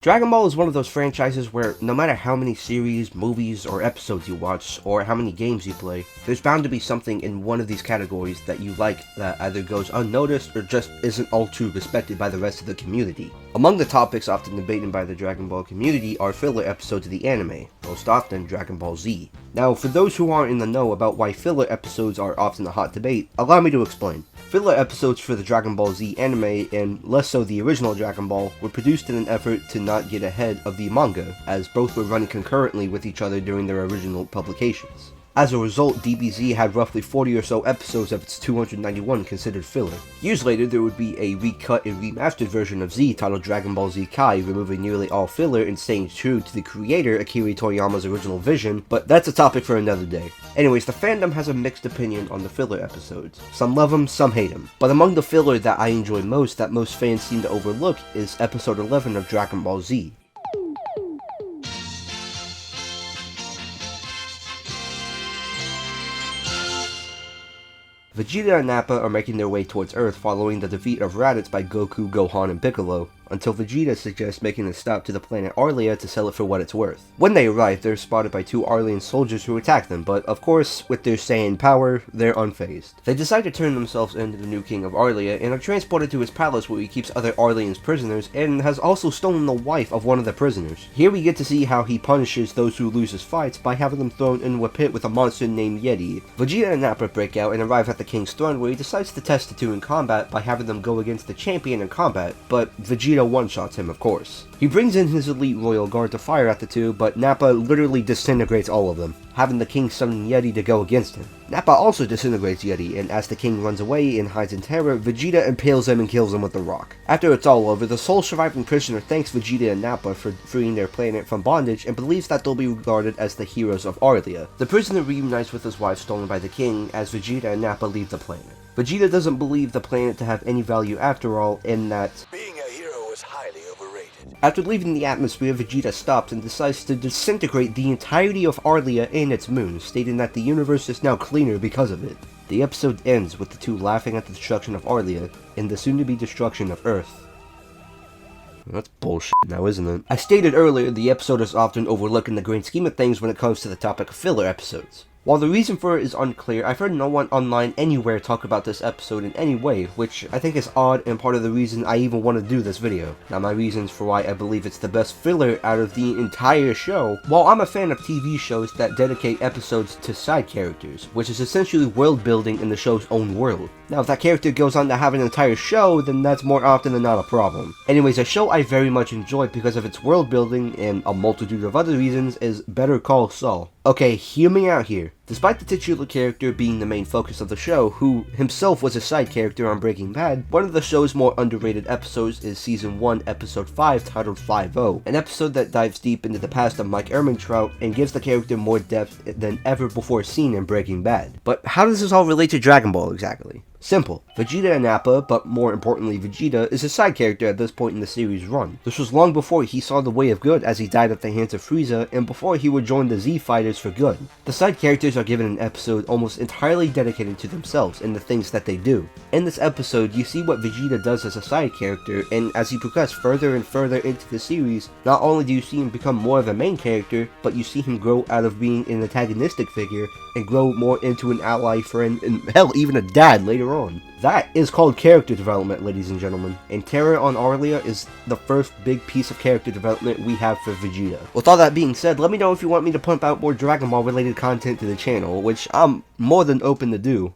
Dragon Ball is one of those franchises where no matter how many series, movies, or episodes you watch, or how many games you play, there's bound to be something in one of these categories that you like that either goes unnoticed or just isn't all too respected by the rest of the community. Among the topics often debated by the Dragon Ball community are filler episodes of the anime, most often Dragon Ball Z. Now, for those who aren't in the know about why filler episodes are often a hot debate, allow me to explain. Filler episodes for the Dragon Ball Z anime, and less so the original Dragon Ball, were produced in an effort to not get ahead of the manga, as both were running concurrently with each other during their original publications. As a result, DBZ had roughly 40 or so episodes of its 291 considered filler. Years later, there would be a recut and remastered version of Z titled Dragon Ball Z Kai, removing nearly all filler and staying true to the creator Akira Toriyama's original vision, but that's a topic for another day. Anyways, the fandom has a mixed opinion on the filler episodes. Some love them, some hate them. But among the filler that I enjoy most, that most fans seem to overlook, is episode 11 of Dragon Ball Z. Vegeta and Nappa are making their way towards Earth following the defeat of Raditz by Goku, Gohan, and Piccolo, until Vegeta suggests making a stop to the planet Arlia to sell it for what it's worth. When they arrive, they're spotted by two Arlian soldiers who attack them, but of course, with their Saiyan power, they're unfazed. They decide to turn themselves into the new king of Arlia and are transported to his palace where he keeps other Arlians prisoners and has also stolen the wife of one of the prisoners. Here we get to see how he punishes those who lose his fights by having them thrown into a pit with a monster named Yeti. Vegeta and Nappa break out and arrive at the king's throne where he decides to test the two in combat by having them go against the champion in combat, but Vegeta one-shots him, of course. He brings in his elite royal guard to fire at the two, but Nappa literally disintegrates all of them, having the king summon Yeti to go against him. Nappa also disintegrates Yeti, and as the king runs away and hides in terror, Vegeta impales him and kills him with a rock. After it's all over, the sole surviving prisoner thanks Vegeta and Nappa for freeing their planet from bondage and believes that they'll be regarded as the heroes of Arlia. The prisoner reunites with his wife stolen by the king as Vegeta and Nappa leave the planet. Vegeta doesn't believe the planet to have any value after all, and that being a hero is highly overrated. After leaving the atmosphere, Vegeta stops and decides to disintegrate the entirety of Arlia and its moon, stating that the universe is now cleaner because of it. The episode ends with the two laughing at the destruction of Arlia and the soon-to-be destruction of Earth. That's bullshit now, isn't it? As stated earlier, the episode is often overlooked in the grand scheme of things when it comes to the topic of filler episodes. While the reason for it is unclear, I've heard no one online anywhere talk about this episode in any way, which I think is odd and part of the reason I even want to do this video. Now, my reasons for why I believe it's the best filler out of the entire show, while I'm a fan of TV shows that dedicate episodes to side characters, which is essentially world building in the show's own world. Now, if that character goes on to have an entire show, then that's more often than not a problem. Anyways, a show I very much enjoy because of its world building and a multitude of other reasons is Better Call Saul. Okay, hear me out here. Despite the titular character being the main focus of the show, who himself was a side character on Breaking Bad, one of the show's more underrated episodes is Season 1, Episode 5, titled 5-0, an episode that dives deep into the past of Mike Ehrmantraut and gives the character more depth than ever before seen in Breaking Bad. But how does this all relate to Dragon Ball exactly? Simple. Vegeta and Nappa, but more importantly Vegeta, is a side character at this point in the series' run. This was long before he saw the way of good as he died at the hands of Frieza, and before he would join the Z Fighters for good. The side characters are given an episode almost entirely dedicated to themselves and the things that they do. In this episode, you see what Vegeta does as a side character, and as he progresses further and further into the series, not only do you see him become more of a main character, but you see him grow out of being an antagonistic figure and grow more into an ally, friend, and hell, even a dad later on. That is called character development, ladies and gentlemen, and Terra on Arlia is the first big piece of character development we have for Vegeta. With all that being said, let me know if you want me to pump out more Dragon Ball related content to the channel, which I'm more than open to do.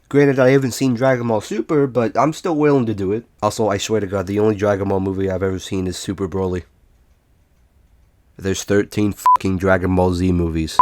Granted, I haven't seen Dragon Ball Super, but I'm still willing to do it. Also, I swear to God, the only Dragon Ball movie I've ever seen is Super Broly. There's 13 fucking Dragon Ball Z movies.